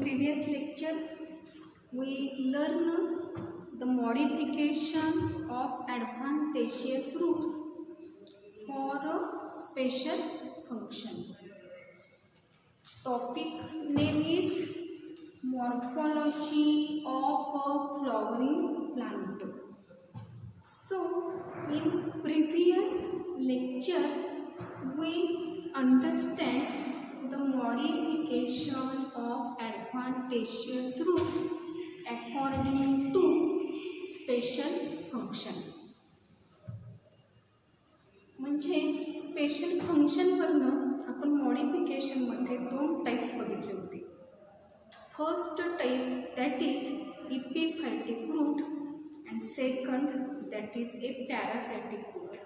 previous lecture we learned the modification of advantageous roots for a special function. Topic name is morphology of a flowering plant. So in previous lecture we understand the modification of advantageous roots according to special function. म्हणजे special फंक्शनवरनं आपण मॉडिफिकेशनमध्ये दोन types बघितले होते. First type that is epiphytic root and second that is a parasitic root.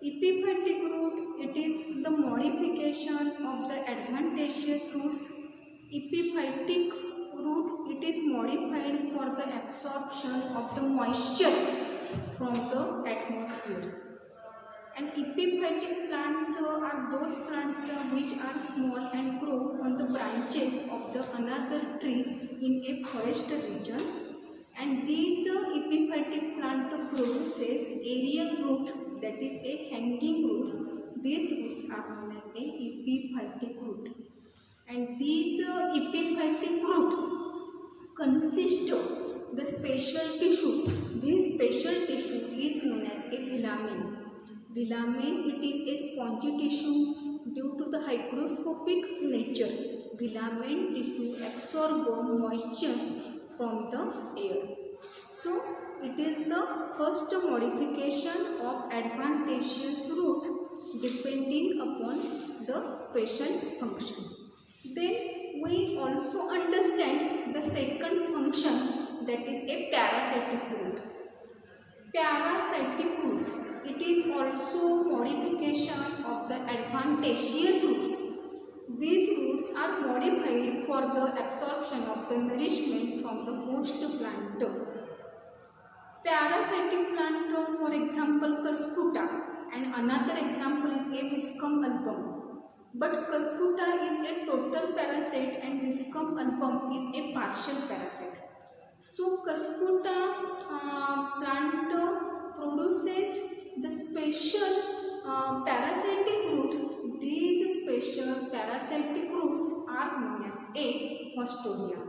Epiphytic root, it is the modification of the advantageous roots. Epiphytic root, it is modified for the absorption of the moisture from the atmosphere. And epiphytic plants are those plants which are small and grow on the branches of the another tree in a forest region. And these epiphytic plant produces aerial root, that is a hanging roots. These roots are known as a epiphytic root. And these epiphytic root consist of the special tissue. This special tissue is known as a velamen. Velamen, it is a spongy tissue due to the hygroscopic nature. Velamen tissue absorb moisture from the air. So it is the first modification of advantageous root depending upon the special function. Then we also understand the second function, that is a parasitic root. Parasitic roots, it is also modification of the advantageous roots. These roots are modified for the absorption of the nourishment from the host plant. Parasitic plant, for example, Cuscuta, and another example is a Viscum album. But Cuscuta is a total parasite and Viscum album is a partial parasite. So Cuscuta plant produces the special parasitic root. These special parasitic roots are known as a Haustoria.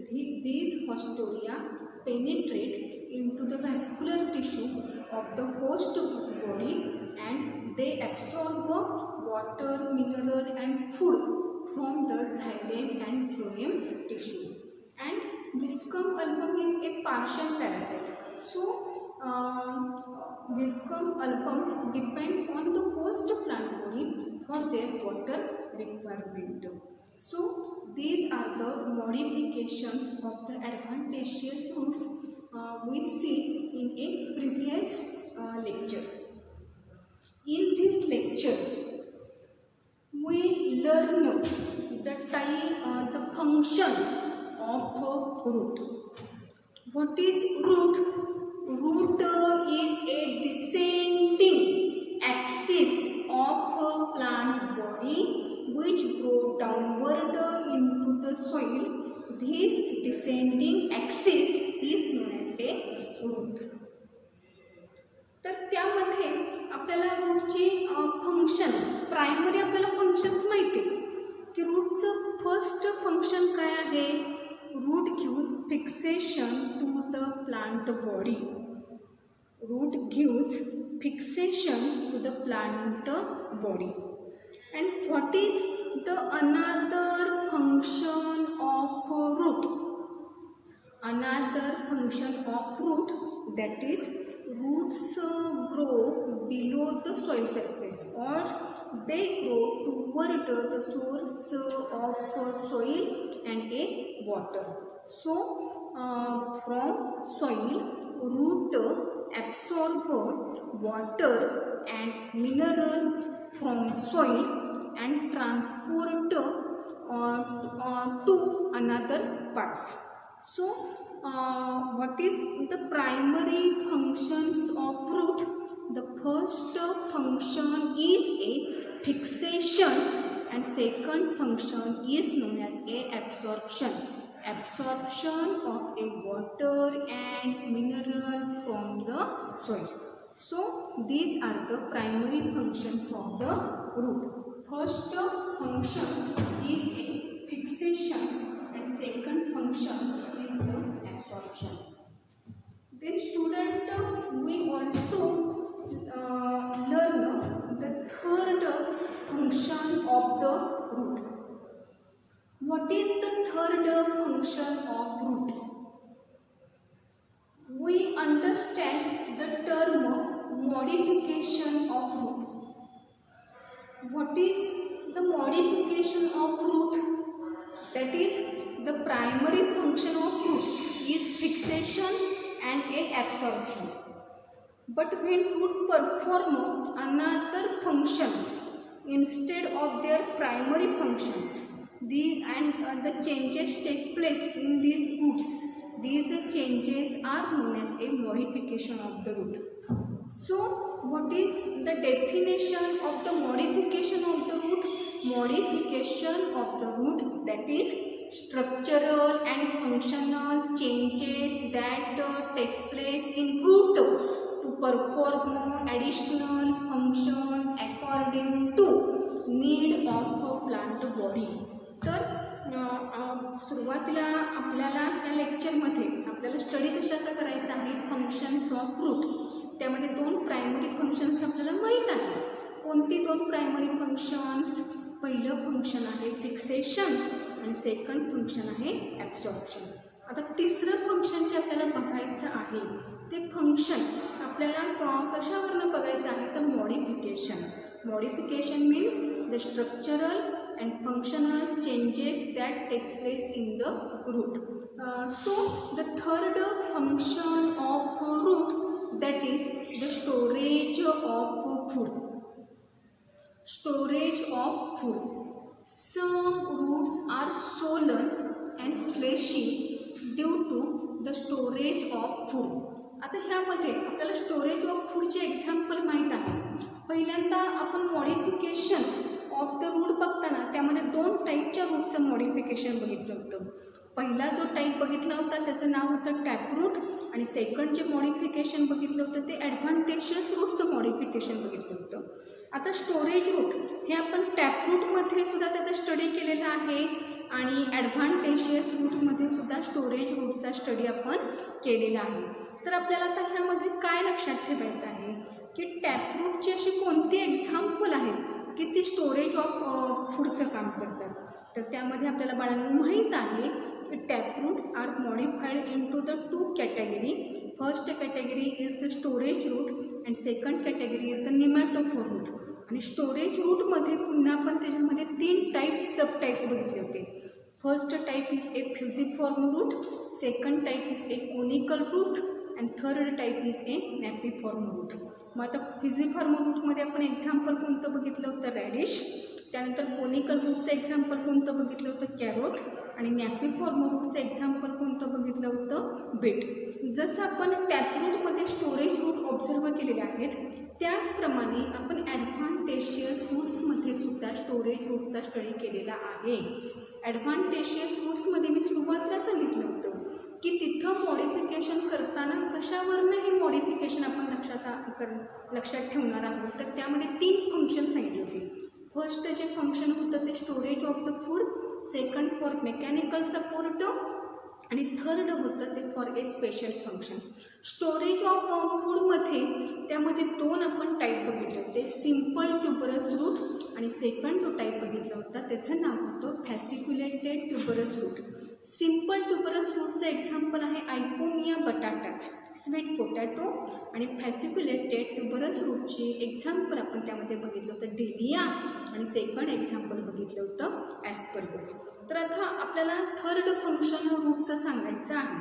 These Haustoria penetrate into the vascular tissue of the host body and they absorb water, mineral and food from the xylem and phloem tissue. And Viscum album is a partial parasite. So Viscum album depend on the host plant body for their water requirement. So these are the modifications of the advantageous roots we see in a previous lecture. In this lecture we learn the functions of a root. What is root? Root is a descending axis of a plant body which grow downward into the soil. This descending axis is known as a root. तर त्यामध्ये आपल्याला रूटची functions, primary आपल्याला functions माहिती की रूटचं first function काय आहे. Root gives fixation to the plant body. Root gives fixation to the plant body. And what is the another function of root? Another function of root, that is roots grow below the soil surface or they grow toward the source of soil and a water. So from soil root absorb water and mineral from soil and transport to another parts. So what is the primary functions of root? The first function is a fixation and second function is known as a absorption. Absorption of a water and mineral from the soil. So these are the primary functions of the root. First function is a fixation and second function is the absorption. Then student, we also learn the third function of the root. What is the third function of root? We understand the term modification of root. What is the modification of root? That is, the primary function of root is fixation and a absorption. But when root perform another functions instead of their primary functions, the changes take place in these roots. These changes are known as a modification of the root. So, what is the definition of the modification of the root? Modification of the root, that is structural and functional changes that take place in root to perform additional function according to need of a plant body. तर सुरुवातीला आपल्याला या लेक्चरमध्ये आपल्याला study कशाचा करायचा आहे? Functions of root. त्यामध्ये दोन प्रायमरी फंक्शन्स आपल्याला माहीत आहे. कोणती दोन प्रायमरी फंक्शन्स? पहिलं फंक्शन आहे फिक्सेशन आणि सेकंड फंक्शन आहे ॲब्सॉर्प्शन. आता तिसरं फंक्शन जे आपल्याला बघायचं आहे ते फंक्शन आपल्याला कशावरनं बघायचं आहे? तर modification. Modification means the structural and functional changes that take place in the root. So the third function of root, that is the storage of food. Storage of food. Some roots are swollen and fleshy due to the storage of food. आता ह्यामध्ये आपल्याला storage of फूडचे example माहीत आहे. पहिल्यांदा आपण modification of the route बघताना त्यामध्ये दोन टाईपच्या रूटचं मॉडिफिकेशन बघितलं होतं. पहिला जो टाईप बघितला होता त्याचं नाव होतं टॅपरूट आणि सेकंड जे मॉडिफिकेशन बघितलं होतं ते ॲडव्हान्टेशियस रूटचं मॉडिफिकेशन बघितलं होतं. आता स्टोरेज रूट हे आपण टॅपरूटमध्ये सुद्धा त्याचा स्टडी केलेला आहे आणि ॲडव्हान्टेशियस रूटमध्ये सुद्धा स्टोरेज रूटचा स्टडी आपण केलेला आहे. तर आपल्याला आता ह्यामध्ये काय लक्षात ठेवायचं आहे की टॅपरूटची अशी कोणती एक्झाम्पल आहेत की ती स्टोरेज ऑफ फूडचं काम करतात. तर त्यामध्ये आपल्याला बाळांनो माहीत आहे की taproots are modified into the two category. First category is the storage root and second category is the pneumatophore root. आणि स्टोरेज रूटमध्ये पुन्हा आपण त्याच्यामध्ये 3 टाईप्स सब टाईप्स बघितले होते. First type is a fusiform root, second type is a conical root and third type is a napiform root. मग आता फ्युजिफॉर्म रूटमध्ये आपण एक्झाम्पल कोणतं बघितलं होतं? रॅडिश. त्यानंतर कोनिकल रूटचं एक्झाम्पल कोणतं बघितलं होतं? कॅरोट. आणि नॅपिफॉर्म रूटचं एक्झाम्पल कोणतं बघितलं होतं? बीट. जसं आपण टॅपरूटमध्ये स्टोरेज रूट ऑब्झर्व केलेले आहेत त्याचप्रमाणे आपण ॲडव्हान्टेशियस रूट्समध्ये सुद्धा स्टोरेज रूटचा स्टडी केलेला आहे. ॲडव्हान्टेशियस रूट्समध्ये मी सुरुवातीला सांगितलं होतं की तिथं मॉडिफिकेशन करताना कशावरनं हे मॉडिफिकेशन आपण लक्षात ठेवणार आहोत. तर त्यामध्ये 3 फंक्शन सांगितले होते. फर्स्ट जे फंक्शन होतं ते storage of the food, second for mechanical support आणि थर्ड होतं ते for a special function. Storage of फूडमध्ये त्यामध्ये 2 आपण टाईप बघितले होते. सिम्पल ट्युबरस रूट आणि सेकंड जो टाईप बघितला होता त्याचं नाव होतं फॅसिक्युलेटेड ट्युबरस रूट. सिम्पल ट्युबरस रूटचं एक्झाम्पल आहे आयपोनिया बटाटाच, स्वीट पोटॅटो. आणि फॅसिक्युलेटेड ट्युबरस रूटची एक्झाम्पल आपण त्यामध्ये बघितलं होतं डेलिया आणि सेकंड एक्झाम्पल बघितलं होतं ॲस्परगस. तर आता आपल्याला थर्ड फंक्शन रूटचं सांगायचं आहे.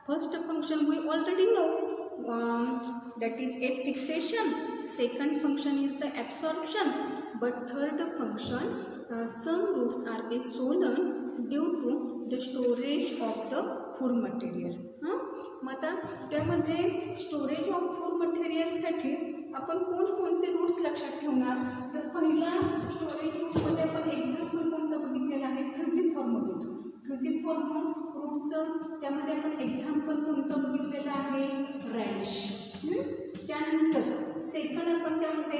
First function we already know, that is a fixation. Second function is the absorption. But third function some roots are a swollen due to the storage of the food material. मग आता त्यामध्ये storage of food मटेरियलसाठी आपण कोणकोणते roots लक्षात ठेवणार? तर पहिला स्टोरेज रूटमध्ये आपण एक्झाम्पल जसं त्यामध्ये आपण एक्झाम्पल कोणतं बघितलेलं आहे, रॅडिश. त्यानंतर सेकंड आपण त्यामध्ये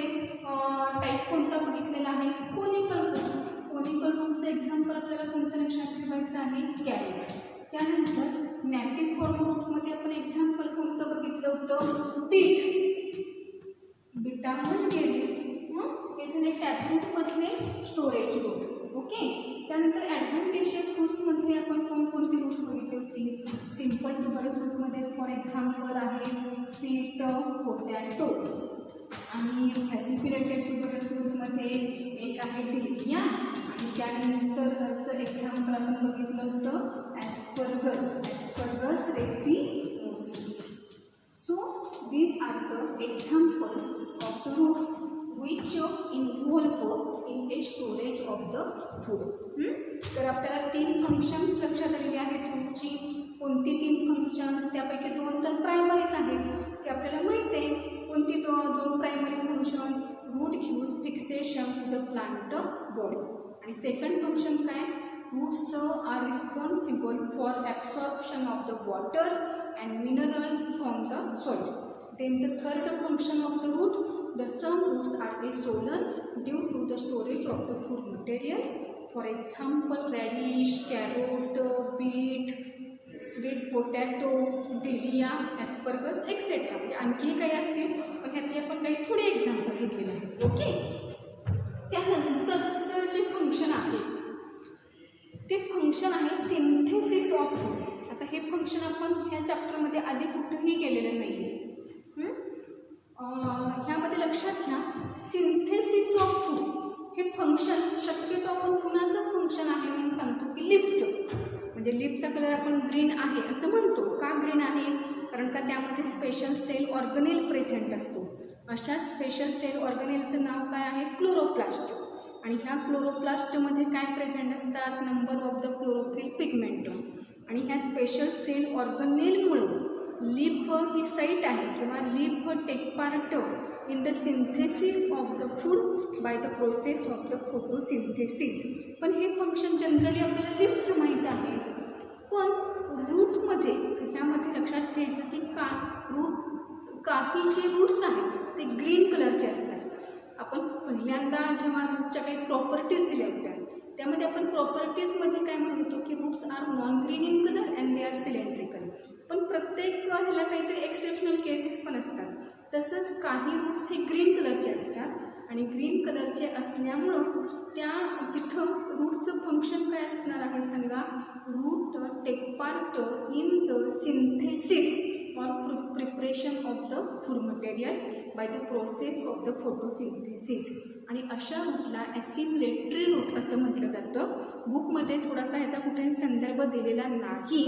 टाईप कोणता बघितलेला आहे, कोनिकल रूट. कोनिकल रूटचं एक्झाम्पल आपल्याला कोणतं लक्षात ठेवायचं आहे, कॅरेट. त्यानंतर नॅपिफॉर्म रूटमध्ये आपण एक्झाम्पल कोणतं बघितलं होतं, beet. Beta vulgaris is a टॅपरूटमधले स्टोरेज रूट. ओके. त्यानंतर ॲडव्हान्टेशियस रूट्समध्ये आपण कोणकोणती रूट्स बघितली होती, सिम्पल ट्युबरस रूटमध्ये फॉर एक्झाम्पल आहे स्वीट पोटॅटो. आणि फॅसिफिकेटेड ट्युबरस रूटमध्ये एक आहे डिलिया. आणि त्यानंतरचं एक्झाम्पल आपण बघितलं होतं asparagus. Asparagus racemosus. So these are the examples of the roots which involve in a storage of the food. तर आपल्याला 3 फंक्शन्स लक्षात आलेली आहेत रूटची. कोणती 3 फंक्शन्स, त्यापैकी 2 तर प्रायमरीच आहेत, ते आपल्याला माहीत आहे. कोणती 2 primary function, root gives fixation to the plant body. आणि सेकंड फंक्शन काय, roots are responsible for absorption of the water and minerals from the soil. Then the third function of the root, the some roots are asolar due to the storage of the food material. For example, radish, carrot, beet, sweet potato, dahlia, asparagus, etc. म्हणजे आणखी काही असतील, पण ह्यातले आपण काही थोडे example घेतलेले आहेत. ओके. त्यानंतरचं जे फंक्शन आहे ते फंक्शन आहे सिंथेसिस ऑफ फूड. आता हे फंक्शन आपण ह्या चॅप्टरमध्ये आधी कुठंही केलेलं नाही आहे. ह्यामध्ये लक्षात घ्या, सिंथेसिस ऑफ फूड हे फंक्शन शक्यतो आपण कुणाचं फंक्शन आहे म्हणून सांगतो की लीफचं. म्हणजे लीफचा कलर आपण ग्रीन आहे असं म्हणतो. का ग्रीन आहे, कारण का त्यामध्ये स्पेशल सेल ऑर्गनेल प्रेझेंट असतो. अशा स्पेशल सेल ऑर्गनेलचं नाव काय आहे, क्लोरोप्लास्ट. आणि ह्या क्लोरोप्लास्टमध्ये काय प्रेझेंट असतात, number of the chlorophyll pigment. आणि ह्या स्पेशल सेल ऑर्गनेलमुळं लीफ ही साईट आहे किंवा leaf take part in the synthesis of the food by the process of the photosynthesis. पण हे फंक्शन जनरली आपल्याला लीफचं माहीत आहे. पण रूटमध्ये ह्यामध्ये लक्षात घ्यायचं की काही जे रूट्स आहेत ते ग्रीन कलरचे असतात. आपण पहिल्यांदा जेव्हा रूटच्या काही प्रॉपर्टीज दिल्या होत्या त्यामध्ये आपण प्रॉपर्टीजमध्ये काय म्हणत होतो की roots are non green in colour and they are cylindrical. पण प्रत्येक ह्याला काहीतरी एक्सेप्शनल केसेस पण असतात. तसंच काही रूट्स हे ग्रीन कलरचे असतात आणि ग्रीन कलरचे असल्यामुळं त्या तिथं रूटचं फंक्शन काय असणार आहे सांगा, root take part in the synthesis or preparation of the food material by the process of the photosynthesis. आणि अशा रूटला ॲसिमुलेटरी रूट असं म्हटलं जातं. बुकमध्ये थोडासा ह्याचा कुठेही संदर्भ दिलेला नाही,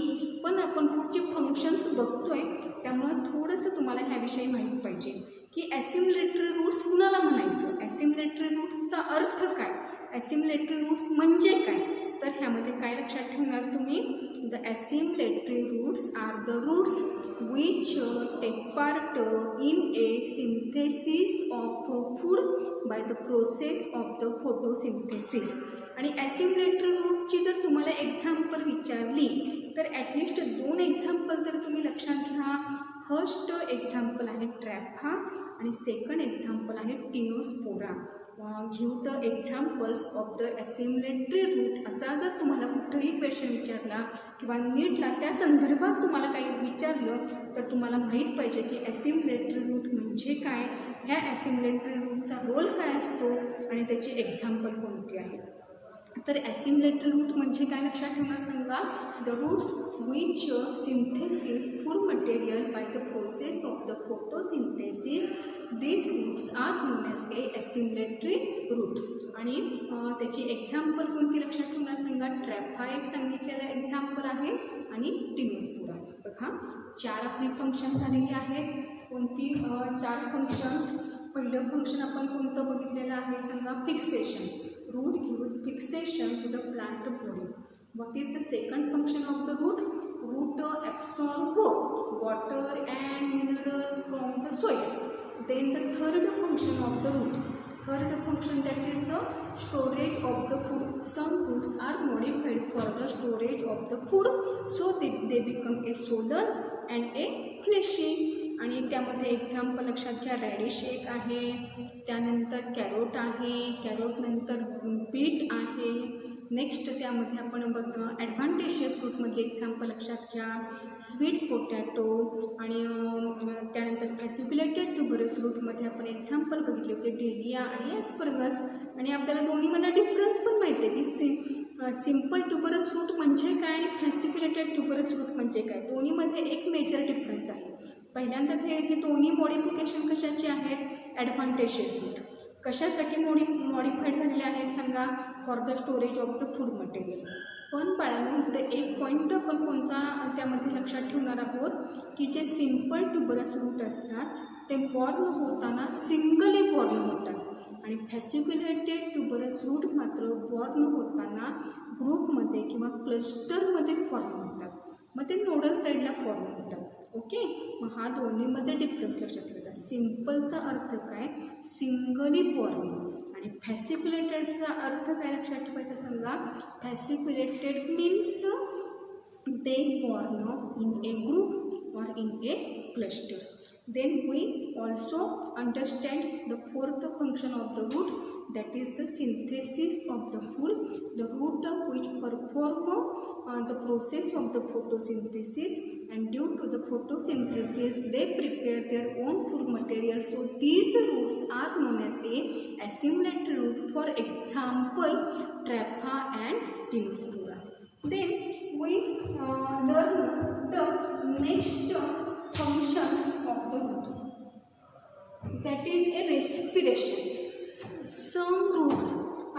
पण आपण रूटचे फंक्शन्स बघतोय त्यामुळं थोडंसं तुम्हाला ह्याविषयी माहीत पाहिजे की ॲसिमुलेटरी रूट्स कुणाला म्हणायचं, ॲसिमुलेटरी रूट्सचा अर्थ काय, ॲसिमुलेटरी रूट्स म्हणजे काय. तर ह्यामध्ये काय लक्षात ठेवणार तुम्ही, the assimilatory roots are the roots which take part in a synthesis of food by the process of the photosynthesis. आणि ॲसिमुलेटरी रूटची जर तुम्हाला एक्झाम्पल विचारली तर ॲटलिस्ट 2 एक्झाम्पल तर तुम्ही लक्षात घ्या. फर्स्ट एक्झाम्पल आहे ट्रॅफा आणि सेकंड एक्झाम्पल आहे tinospora. Give the examples of the assimilatory root असा जर तुम्हाला कुठंही क्वेश्चन विचारला किंवा नीटला त्या संदर्भात तुम्हाला काही विचारलं तर तुम्हाला माहीत पाहिजे की ॲसिमुलेटरी रूट म्हणजे काय, ह्या ॲसिमुलेटरी रूटचा रोल काय असतो आणि त्याची एक्झाम्पल कोणती आहे. तर ॲसिमुलेटरी रूट म्हणजे काय लक्षात ठेवणार सांगा, the roots which synthesis food material by the process of the photosynthesis. these roots are known as a assimilatory root. आणि त्याची एक्झाम्पल कोणती लक्षात ठेवणार सांगा, ट्रॅफा एक सांगितलेला एक्झाम्पल आहे आणि टिनोस्पोरा. बघा 4 आपली फंक्शन झालेली आहेत. कोणती 4 फंक्शन्स. पहिलं फंक्शन आपण कोणतं बघितलेलं आहे सांगा, fixation. Root gives fixation to the plant body. What is the second function of the root, root absorb water and mineral from the soil. Then the third function of the root, third function that is the storage of the food. Some foods are modified for the storage of the food, so they become a solid and a fleshy. आणि त्यामध्ये example लक्षात घ्या, radish एक आहे, त्यानंतर carrot आहे, carrot नंतर bit आहे. नेक्स्ट त्यामध्ये आपण ॲडव्हान्टेशियस फ्रूटमधले एक्झाम्पल लक्षात घ्या, स्वीट पोटॅटो. आणि त्यानंतर फॅसिक्युलेटेड ट्युबरस फ्रूटमध्ये आपण एक्झाम्पल बघितले होते, डेलिया आणि ॲस्परगस. आणि आपल्याला दोन्हीमध्ये डिफरन्स पण माहिती आहे की सिम्पल ट्युबरस फ्रूट म्हणजे काय आणि फॅसिक्युलेटेड ट्युबरस फ्रूट म्हणजे काय. दोन्हीमध्ये एक मेजर डिफरन्स आहे. पहिल्यांदा हे दोन्ही मॉडिफिकेशन कशाचे आहेत, ॲडव्हान्टेजेस फ्रूट. कशासाठी मॉडिफाईड झालेले आहेत सांगा, for the storage of the food material. पण बाळांनो इथं एक पॉईंट आपण कोणता त्यामध्ये लक्षात ठेवणार आहोत की जे सिम्पल ट्युबरस फ्रूट असतात ते बॉर्न होताना सिंगली बॉर्न होतात आणि फॅसिक्युलेटेड ट्युबरस फ्रूट मात्र बॉर्न होताना ग्रुपमध्ये किंवा क्लस्टरमध्ये फॉर्म होतात. मग ते नोडल साईडला फॉर्म होतात. ओके, मग हा दोन्हीमध्ये डिफरन्स लक्षात ठेवायचा. सिम्पलचा अर्थ काय, सिंगली बॉर्न. आणि फॅसिक्युलेटेडचा अर्थ काय लक्षात ठेवायचा सांगा, fasciculated means they born in a group or in a cluster. Then we also understand the fourth function of the root, that is the synthesis of the food. The root which perform the process of the photosynthesis, and due to the photosynthesis they prepare their own food material. So these roots are known as a assimilated root. For example, Trapha and Tinospora. Then we learn the next functions of the root, that is a respiration. Some roots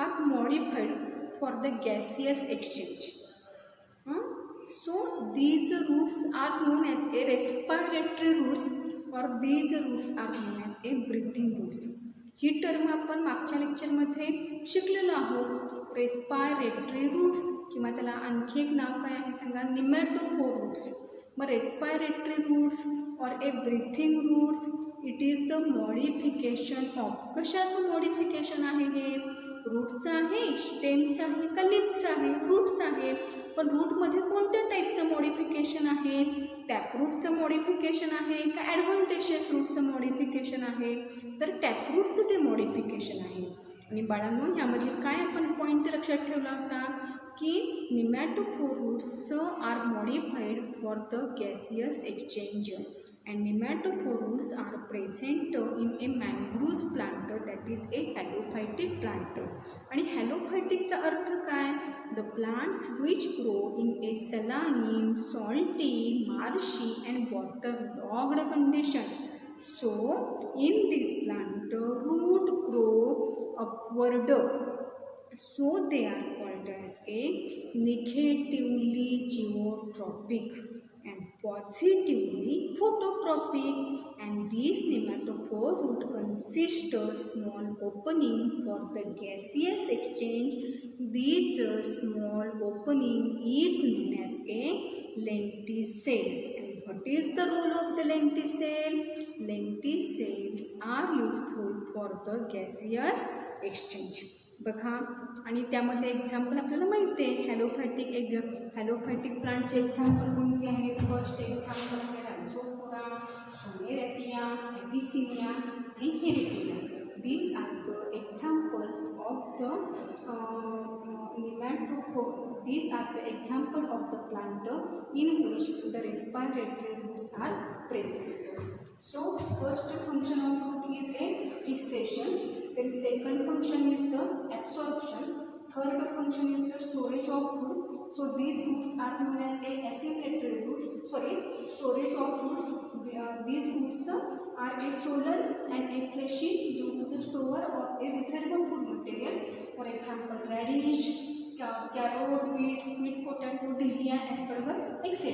are modified for the gaseous exchange. So these roots are known as a respiratory roots, or these roots are known as a breathing roots. He term आपण मागच्या लेक्चरमध्ये शिकलेलो आहोत. Respiratory roots किंवा त्याला आणखी एक नाव काय आहे सांगा, निमॅटोफोर रूट्स. मग respiratory roots or a breathing roots, it is the modification of. कशाचं मॉडिफिकेशन आहे हे, रूटचं आहे, स्टेमचं आहे का लिपचं आहे, रूटचं आहे. पण रूटमध्ये कोणत्या टाईपचं मॉडिफिकेशन आहे, टॅपरूटचं मॉडिफिकेशन आहे का ॲडव्हान्टेशियस रूटचं मॉडिफिकेशन आहे, तर टॅपरूटचं ते मॉडिफिकेशन आहे. आणि बाळांनो ह्यामध्ये काय आपण पॉईंट लक्षात ठेवला होता की pneumatophore roots are modified for the gaseous exchange, and nematophore roots are present in a mangrove plant, that is a halophytic plant. आणि halophyticचा अर्थ काय, the plants which grow in a saline, salty, marshy and waterlogged condition. So in this plant root grow upward, so they are called as a negatively geotropic and positively phototropic. And these nematophore root consist of small opening for the gaseous exchange. These small opening is known as a lenticels. And what is the role of the lenticel? Lenticels are useful for the gaseous exchange. बघा, आणि त्यामध्ये example आपल्याला माहिती आहे, हॅलोफॅटिक प्लांटचे example कोणते आहेत. First example आहे राइझोफोरा, सोनेरेटिया, एव्हिसिनिया आणि heritiera. These are the examples of the nematophore. These are the example of the plant in which the respiratory roots are present. So first function of root is a fixation. Then second function is the absorption. Third function is the storage of food. So these roots are known as a assimilatory roots. Storage of roots. These roots are a solid and a fleshy due to the store or a reserve of food material. For example, radish, carrot, beet, sweet potato, dahlia, asparagus, etc.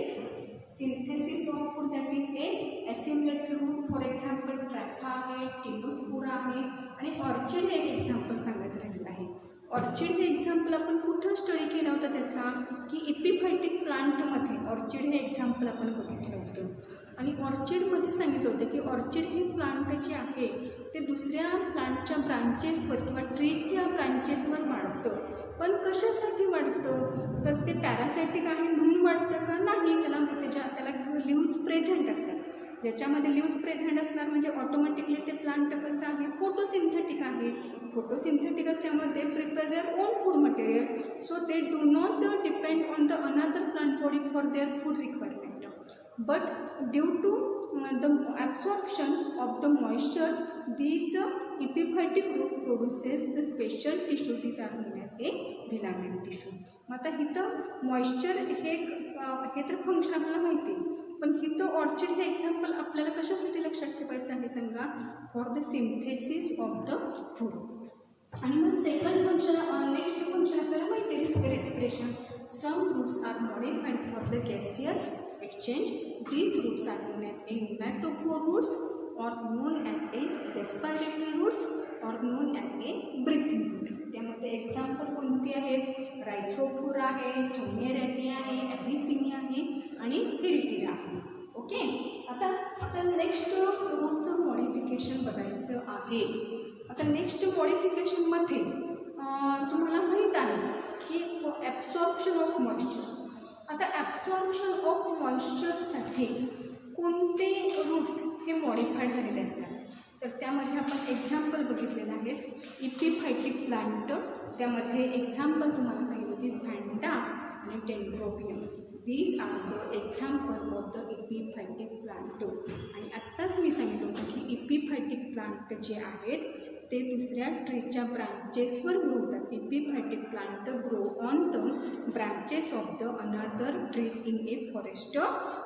Synthesis of food, that is a assimilatory root. For example, Trapha आहे, Tinospora आहे आणि orchid एक example सांगायचं राहिलेलं आहे. Orchid हे example आपण कुठं स्टडी केलं होतं त्याचा, की इपिफायटिक प्लांटमध्ये ऑर्चिड हे एक्झाम्पल आपण बघितलं होतं. आणि ऑर्चिडमध्ये सांगितलं होतं की ऑर्चिड हे प्लांट जे आहे ते दुसऱ्या प्लांटच्या ब्रांचेसवर किंवा ट्रीच्या ब्रांचेसवर वाढतं. पण कशासाठी वाढतं, तर ते पॅरासायटिक आहे म्हणून वाढतं का, नाही, त्याला लिव्ज प्रेझेंट असतात. ज्याच्यामध्ये लिव्ज प्रेझेंट असणार म्हणजे ऑटोमॅटिकली ते प्लांट कसं आहे, फोटोसिंथेटिक आहे. फोटोसिंथेटिक असल्यामुळे ते prepare their own food material, so they do not depend on the another plant body for their food requirement. But due to the absorption of the moisture, these epiphytic root produces the special tissue. These are known as a filament tissue. मग आता इथं moisture हे तर function आपल्याला माहिती आहे, पण इथं ऑर्चिड हे एक्झाम्पल आपल्याला कशासाठी लक्षात ठेवायचं आहे सांगा, for the synthesis of the food. आणि मग सेकंड फंक्शन, नेक्स्ट फंक्शन आपल्याला माहिती आहे, respiration. Some roots are modified for the gaseous exchange. These roots are known as a nematophore roots or known as a respiratory roots or known as a breathing root. त्यामध्ये example कोणती आहेत, रायझोफोरा आहे, सोनियरॅटिया आहे, ॲबिसिनिया आहे आणि हेरिटिरा आहे. ओके, आता next रूटचं modification बघायचं आहे. आता नेक्स्ट मॉडिफिकेशनमध्ये तुम्हाला माहीत आहे की ॲब्सॉर्प्शन ऑफ मॉइश्चर. आता ॲब्सॉर्प्शन ऑफ मॉइश्चरसाठी कोणते रूट्स हे मॉडिफाईड झालेले असतात, तर त्यामध्ये आपण एक्झाम्पल बघितलेलं आहे. इपिफायटिक प्लांट, त्यामध्ये एक्झाम्पल तुम्हाला सांगितलं होती व्हॅन्डा आणि dendrobium. These are the example of the epiphytic plant. आणि आत्ताच मी सांगितलं होतं की इपिफायटिक प्लांट जे आहेत ते दुसऱ्या ट्रीच्या ब्रांचेसवर ग्रो होतात. Epiphytic plant grow on the branches of the another trees in a forest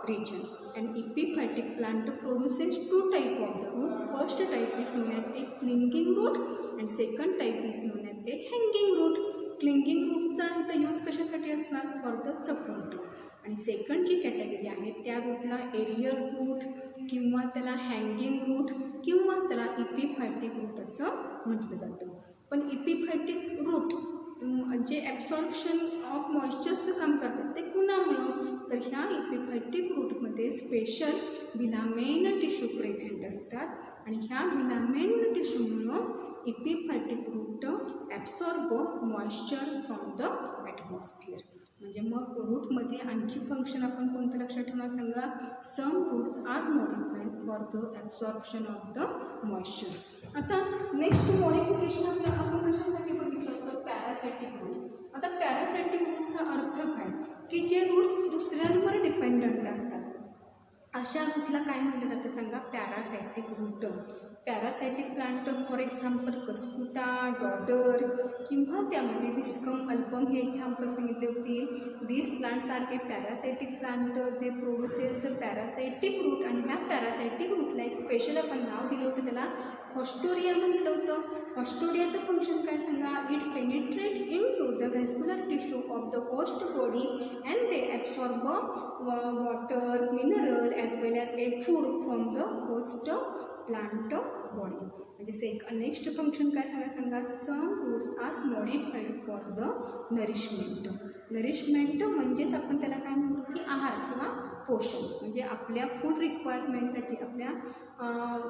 region. And epiphytic plant produces two type of the root. First type is known as a clinging root and second type is known as a hanging root. Clinging rootचा इथं use कशासाठी असणार, for the support. आणि second जी category आहे त्या रूटला aerial route किंवा त्याला hanging route किंवा त्याला इपिफायटिक रूट असं म्हटलं जातं. पण इपिफायटिक रूट जे ॲब्सॉर्प्शन ऑफ मॉइश्चरचं काम करतात ते कुणामुळं, तर ह्या इपिफायटिक रूटमध्ये स्पेशल विलामेन टिश्यू प्रेझेंट असतात आणि ह्या विलामेन टिश्यूमुळं epiphytic root absorb moisture from the atmosphere. म्हणजे मग रूटमध्ये आणखी फंक्शन आपण कोणतं लक्षात ठेवणार सांगा, some roots are modified for the absorption of the moisture. आता नेक्स्ट मॉडिफिकेशन आपण कशासाठी बघितलं होतं, पॅरासायटिक रूट. आता पॅरासायटिक रूटचा अर्थ काय, की जे रूट्स दुसऱ्यांवर डिपेंडंट असतात अशा रूटला काय म्हटलं जातं सांगा, parasitic root. Parasitic plant for example cuscuta, dodder किंवा त्यामध्ये विस्कम अल्बम हे एक्झाम्पल सांगितले होते. These plants are a parasitic plant, they produces the parasitic root. आणि ह्या पॅरासायटिक रूटला एक स्पेशल आपण नाव दिलं होतं, त्याला हॉस्टोरिया म्हटलं होतं. हॉस्टोरियाचं फंक्शन काय सांगा, it penetrate in to the vascular tissue of the host body and they absorb water, mineral as well as a food from the host plant body. म्हणजे नेक्स्ट फंक्शन काय सांगा, some roots are modified for the nourishment. Nourishment म्हणजेच आपण त्याला काय म्हणतो की आहार किंवा पोषण. म्हणजे आपल्या फूड रिक्वायरमेंटसाठी, आपल्या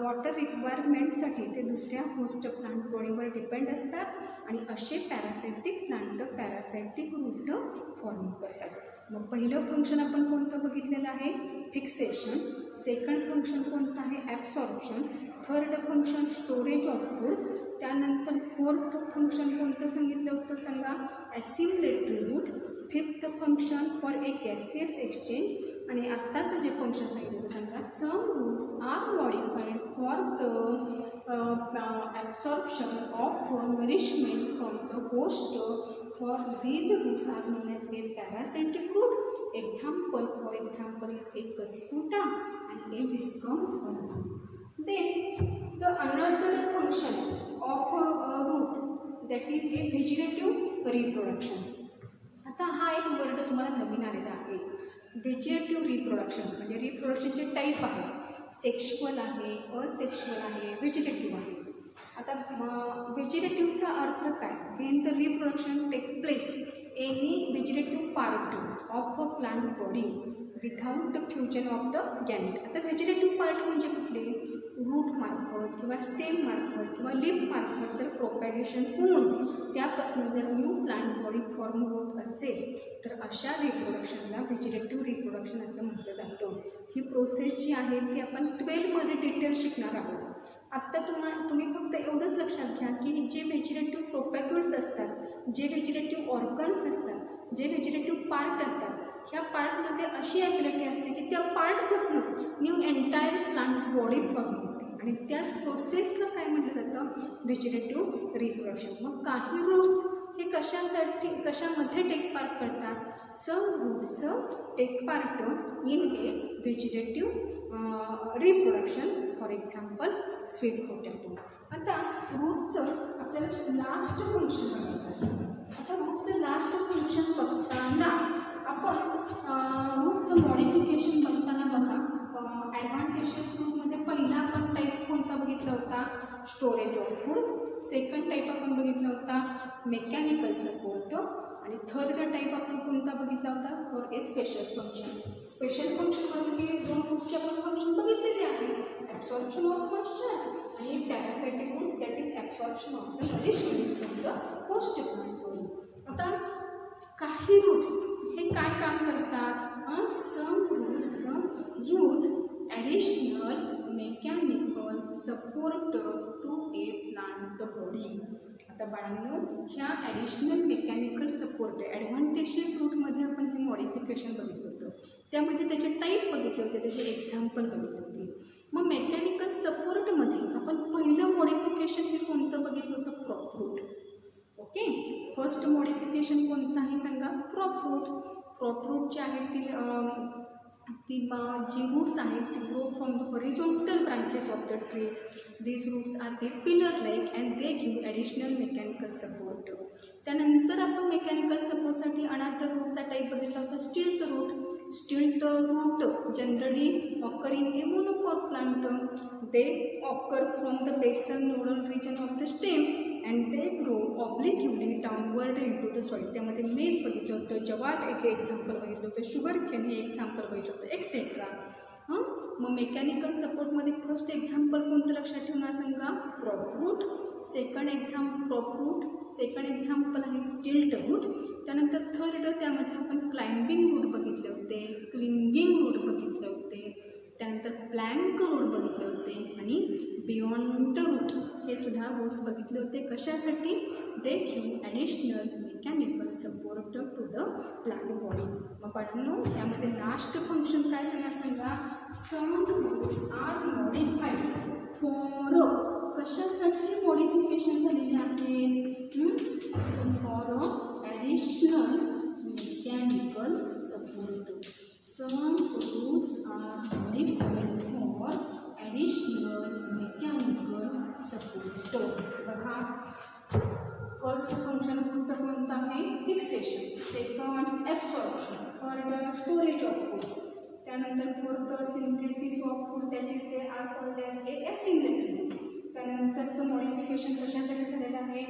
वॉटर रिक्वायरमेंटसाठी ते दुसऱ्या होस्ट प्लांट बॉडीवर डिपेंड असतात आणि असे parasitic plant parasitic root form करतात. मग पहिलं फंक्शन आपण कोणतं बघितलेलं आहे, फिक्सेशन. सेकंड फंक्शन कोणतं आहे, absorption. Third function storage of food. त्यानंतर फोर्थ फंक्शन कोणतं सांगितलं होतं सांगा, assimilatory root. Fifth function for a gaseous exchange. आणि आत्ताचं जे फंक्शन सांगितलं होतं सांगा, some roots are modified for the absorption of nourishment from the host. For these roots are known as a parasitic root. Example, for example, is a cuscuta and a viscum album. Then the another function of a root, that is a vegetative reproduction. आता हा एक word तुम्हाला नवीन आलेला आहे, vegetative reproduction. म्हणजे रिप्रोडक्शनचे type आहे, sexual आहे, असेक्शुअल आहे, व्हेजिटेटिव्ह आहे. आता व्हेजिटेटिव्हचा अर्थ काय? When the reproduction take place any vegetative part of a plant body without the fusion of the gamete. आता व्हेजिटेटिव्ह पार्ट म्हणजे कुठले? रूट मार्फत किंवा स्टेम मार्फत किंवा लीफ मार्फत जर प्रोपॅगेशन होऊन त्यापासून जर न्यू प्लांट बॉडी फॉर्म होत असेल तर अशा रिप्रोडक्शनला व्हेजिटेटिव्ह रिप्रोडक्शन असं म्हटलं जातं. ही प्रोसेस जी आहे ती आपण 12मध्ये डिटेल शिकणार आहोत. आत्ता तुम्ही फक्त एवढंच लक्षात घ्या की जे व्हेजिटेटिव्ह प्रोपॅग्युल्स असतात, जे व्हेजिटेटिव्ह ऑर्गन्स असतात, जे व्हेजिटेटिव्ह पार्ट असतात, ह्या पार्टमध्ये अशी ॲबिलिटी असते की त्या पार्टपासून new entire plant body form होते आणि त्याच प्रोसेसला काय म्हटलं जातं? Vegetative reproduction. मग काही रूट्स हे कशामध्ये टेक पार्ट करतात? Some roots take part in a vegetative reproduction, for example sweet potato. आता रूटचं आपल्याला लास्ट फंक्शन बघायचं आहे. आता रूटचं लास्ट फंक्शन बघताना आपण रूटचं मॉडिफिकेशन बघताना बघा, ॲडव्हान्टेजेस रूटमध्ये पहिला आपण टाईप कोणता बघितला होता? Storage of food. Second type आपण बघितला होता मेकॅनिकल सपोर्ट आणि थर्ड टाईप आपण कोणता बघितला होता? For a special function. Special function म्हणजे दोन रूटचे आपण फंक्शन बघितलेले आहे, ॲब्सॉर्प्शन ऑफ मॉइश्चर आणि parasitic root, that is absorption of the nourishment from the host plant body. आता काही रूट्स हे काय काम करतात? Some roots use additional mechanical support to a plant body. आता बाळांनो, ह्या ॲडिशनल मेकॅनिकल सपोर्ट ॲडव्हान्टेजेस रूटमध्ये आपण हे मॉडिफिकेशन बघितलं होतं. त्यामध्ये त्याचे टाईप बघितले होते, त्याचे एक्झाम्पल बघितले होते. मग मेकॅनिकल सपोर्टमध्ये आपण पहिलं मॉडिफिकेशन हे कोणतं बघितलं होतं? Crop root. Okay, first modification कोणतं आहे सांगा? Crop route. क्रॉप रूट जे आहेत ती जी रूट्स आहेत ती grow from the horizontal branches of the trees. These roots are a pillar like and they give additional mechanical support. त्यानंतर आपण मेकॅनिकल सपोर्टसाठी अनादर रूटचा टाईप बघितला होता stilt root. Stilt root generally occur in a monocot plant. They occur from the basal nodal region of the stem and they grow obliquely downward into the soil. त्यामध्ये maize बघितलं होतं, जवात एक example बघितलं होतं, sugar cane हे example बघितलं होतं, एक्सेट्रा. मग मेकॅनिकल सपोर्टमध्ये फर्स्ट एक्झाम्पल कोणतं लक्षात ठेवणार सांगा? Crop root. Second crop root. Second example आहे स्टिल्ट रूट. त्यानंतर थर्ड त्यामध्ये आपण क्लाइम्बिंग रूट बघितले होते, क्लिंगिंग रूट बघितले होते, त्यानंतर प्लँक रूट बघितले होते आणि बियॉन्ड रूट हे सुद्धा रूट्स बघितले होते. कशासाठी? They give additional mechanical support to the plant body. मग बाळांनो, यामध्ये लास्ट फंक्शन काय सांगा? Some roots are modified for. कशासाठी मॉडिफिकेशन झालेले आहे? For additional mechanical support. Some rules are modified for additional mechanical support. बघा, फर्स्ट फंक्शन रूटचं कोणतं आहे? Fixation. Second absorption. Third storage of food. त्यानंतर fourth synthesis of food, that is they are called as a assimilatory. त्यानंतरचं modification कशासाठी झालेलं आहे?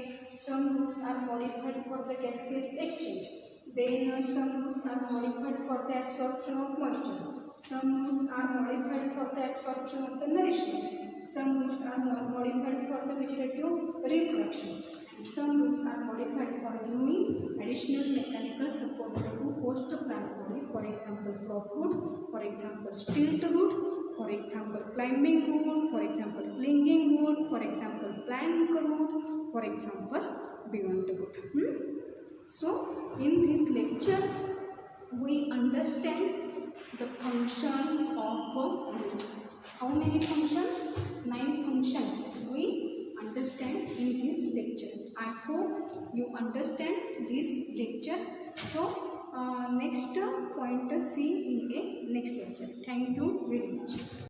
Some roots are modified for the gases exchange. Then some roots are modified for the absorption of moisture. Some roots are modified for the absorption of the nourishment. Some roots are modified for the vegetative reproduction. Some roots are modified for giving additional mechanical support to host plant body. For example, crop root. For example, stilt root. For example, climbing root. For example, clinging root. For example, plank root. For example, beyond root. So, in this lecture, we understand the functions of a root. How many functions? 9 functions we understand in this lecture. I hope you understand this lecture. So, next point see in a next lecture. Thank you very much.